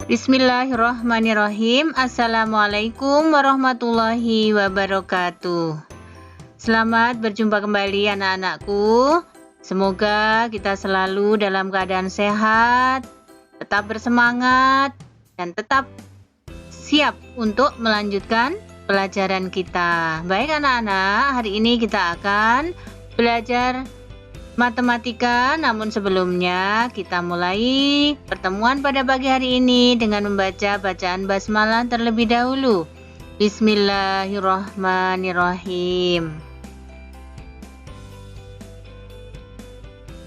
Bismillahirrahmanirrahim. Assalamualaikum warahmatullahi wabarakatuh. Selamat berjumpa kembali anak-anakku. Semoga kita selalu dalam keadaan sehat, tetap bersemangat, dan tetap siap untuk melanjutkan pelajaran kita. Baik anak-anak, hari ini kita akan belajar matematika, namun sebelumnya kita mulai pertemuan pada pagi hari ini dengan membaca bacaan basmalah terlebih dahulu. Bismillahirrahmanirrahim.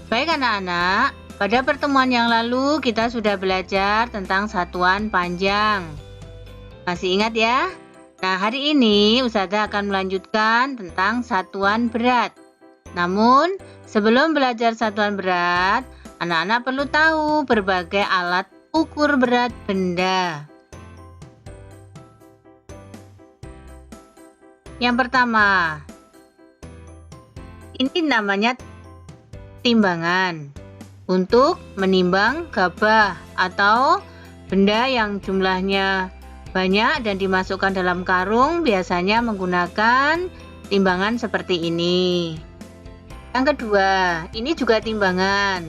Baik anak-anak, pada pertemuan yang lalu kita sudah belajar tentang satuan panjang. Masih ingat ya? Nah, hari ini Ustazah akan melanjutkan tentang satuan berat. Namun, sebelum belajar satuan berat, anak-anak perlu tahu berbagai alat ukur berat benda. Yang pertama, ini namanya timbangan untuk menimbang gabah atau benda yang jumlahnya banyak dan dimasukkan dalam karung, biasanya menggunakan timbangan seperti ini. Yang kedua, ini juga timbangan.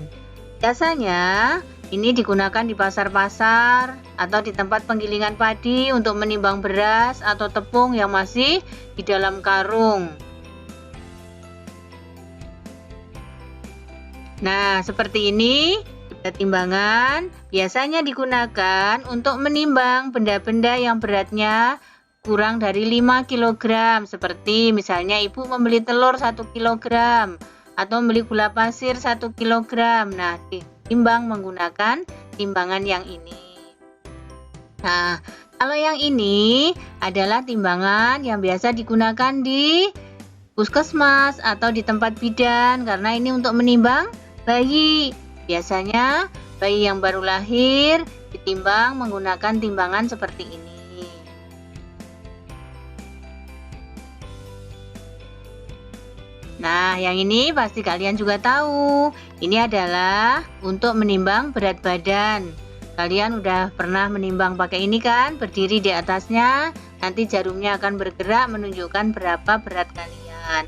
Biasanya ini digunakan di pasar-pasar atau di tempat penggilingan padi untuk menimbang beras atau tepung yang masih di dalam karung. Nah, seperti ini, timbangan biasanya digunakan untuk menimbang benda-benda yang beratnya kurang dari 5 kg, seperti misalnya ibu membeli telur 1 kg atau membeli gula pasir 1 kg. Nah, ditimbang menggunakan timbangan yang ini. Nah, kalau yang ini adalah timbangan yang biasa digunakan di puskesmas atau di tempat bidan, karena ini untuk menimbang bayi. Biasanya bayi yang baru lahir ditimbang menggunakan timbangan seperti ini. Nah, yang ini pasti kalian juga tahu. Ini adalah untuk menimbang berat badan. Kalian udah pernah menimbang pakai ini kan? Berdiri di atasnya, nanti jarumnya akan bergerak menunjukkan berapa berat kalian.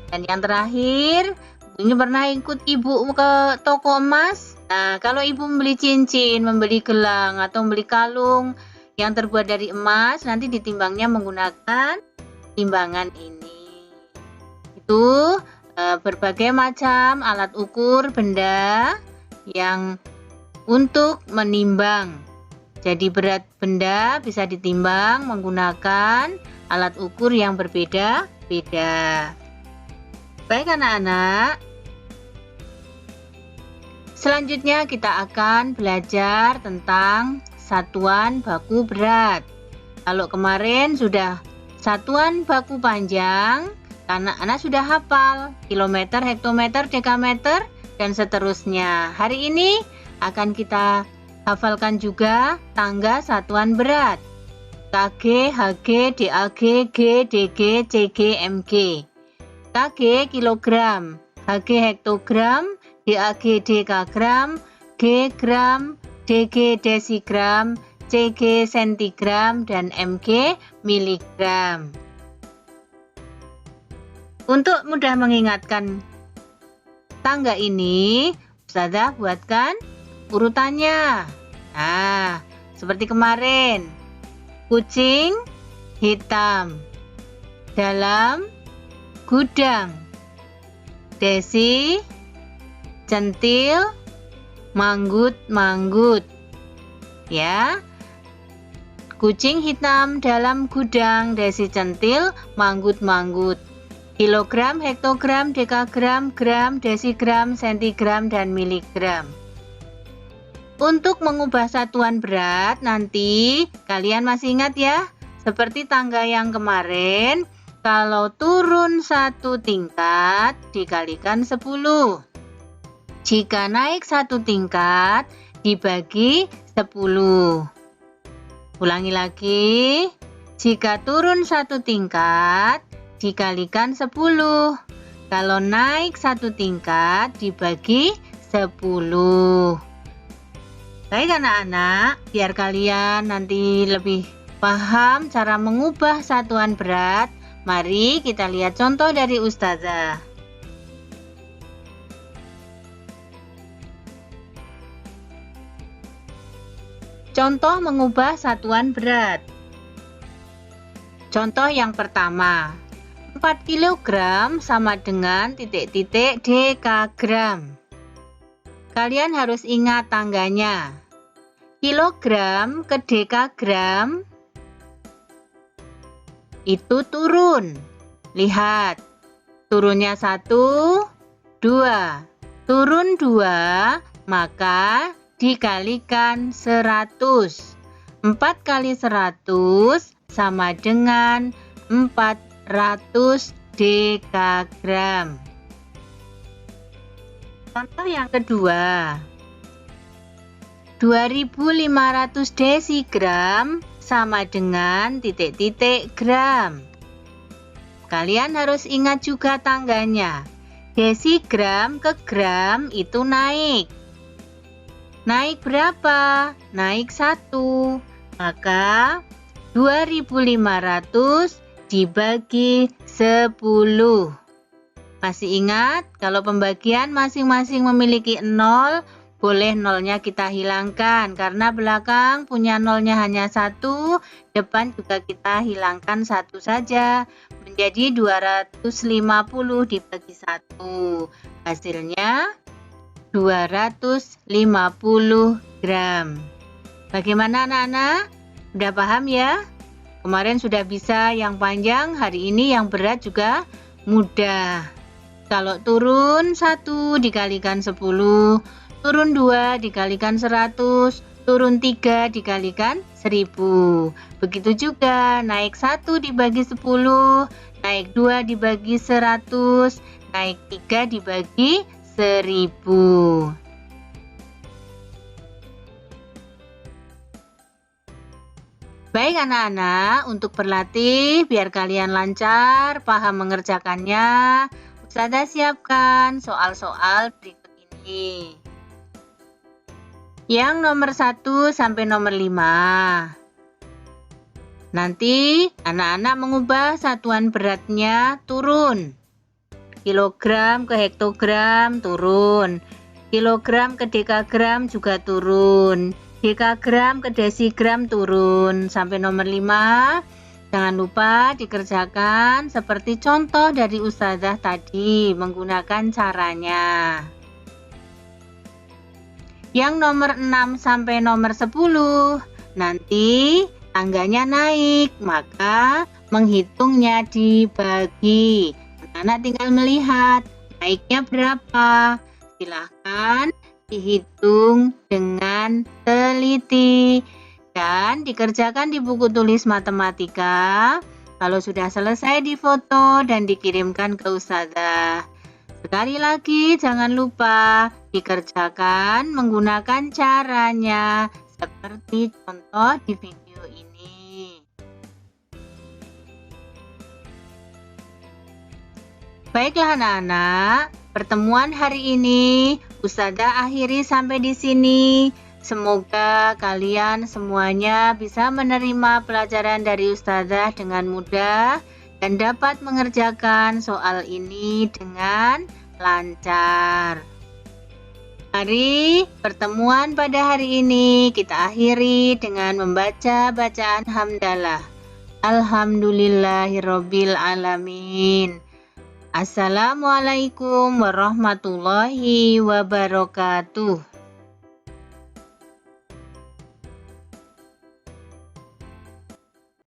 Dan yang terakhir, ini pernah ikut ibu ke toko emas. Nah, kalau ibu membeli cincin, membeli gelang, atau membeli kalung yang terbuat dari emas, nanti ditimbangnya menggunakan timbangan ini. Itu berbagai macam alat ukur benda yang untuk menimbang. Jadi berat benda bisa ditimbang menggunakan alat ukur yang berbeda-beda. Baik anak-anak, selanjutnya kita akan belajar tentang satuan baku berat. Kalau kemarin sudah satuan baku panjang, anak-anak sudah hafal kilometer, hektometer, dekameter, dan seterusnya. Hari ini akan kita hafalkan juga tangga satuan berat. kg, hg, dag, g, dg, cg, mg. kg kilogram, hg hektogram, dag dekagram, g gram, dg desigram, cg sentigram, dan mg miligram. Untuk mudah mengingatkan tangga ini, Ustazah buatkan urutannya. Nah, seperti kemarin. Kucing hitam dalam gudang. Desi centil manggut-manggut. Ya. Kucing hitam dalam gudang, Desi centil manggut-manggut. Kilogram, hektogram, dekagram, gram, desigram, sentigram, dan miligram. Untuk mengubah satuan berat, nanti kalian masih ingat ya, seperti tangga yang kemarin, kalau turun 1 tingkat dikalikan 10. Jika naik 1 tingkat dibagi 10. Ulangi lagi, jika turun 1 tingkat dikalikan 10. Kalau naik 1 tingkat dibagi 10. Baik anak-anak, biar kalian nanti lebih paham cara mengubah satuan berat, mari kita lihat contoh dari Ustazah. Contoh mengubah satuan berat. Contoh yang pertama, 4 kg sama dengan titik-titik dekagram. Kalian harus ingat tangganya. Kilogram ke dekagram itu turun. Lihat, turunnya 1, 2. Turun 2, maka dikalikan 100. 4 kali 100 sama dengan 400 dekagram. Contoh yang kedua, 2500 desigram sama dengan titik-titik gram. Kalian harus ingat juga tangganya. Desigram ke gram itu naik. Naik berapa? Naik 1. Maka 2500 dibagi 10. Masih ingat, kalau pembagian masing-masing memiliki 0, boleh nolnya kita hilangkan. Karena belakang punya nolnya hanya 1, depan juga kita hilangkan 1 saja. Menjadi 250 dibagi 1. Hasilnya 250 gram. Bagaimana anak-anak? Udah paham ya? Kemarin sudah bisa yang panjang, hari ini yang berat juga mudah. Kalau turun 1 dikalikan 10, turun 2 dikalikan 100, turun 3 dikalikan 1000. Begitu juga naik 1 dibagi 10, naik 2 dibagi 100, naik 3 dibagi 1000. Baik anak-anak, untuk berlatih biar kalian lancar, paham mengerjakannya, Ustazah siapkan soal-soal berikut ini. Yang nomor 1 sampai nomor 5. Nanti anak-anak mengubah satuan beratnya turun. Kilogram ke hektogram turun. Kilogram ke dekagram juga turun. Dekagram ke desigram turun. Sampai nomor 5. Jangan lupa dikerjakan seperti contoh dari Ustazah tadi menggunakan caranya. Yang nomor 6 sampai nomor 10. Nanti tangganya naik, maka menghitungnya dibagi. Anak-anak tinggal melihat naiknya berapa. Silahkan dihitung dengan teliti dan dikerjakan di buku tulis matematika. Kalau sudah selesai difoto dan dikirimkan ke Ustazah. Sekali lagi jangan lupa dikerjakan menggunakan caranya seperti contoh di video ini. Baiklah anak-anak, pertemuan hari ini Ustazah akhiri sampai di sini. Semoga kalian semuanya bisa menerima pelajaran dari Ustazah dengan mudah dan dapat mengerjakan soal ini dengan lancar. Mari pertemuan pada hari ini kita akhiri dengan membaca bacaan hamdalah. Alhamdulillahirabbil alamin. Assalamualaikum warahmatullahi wabarakatuh.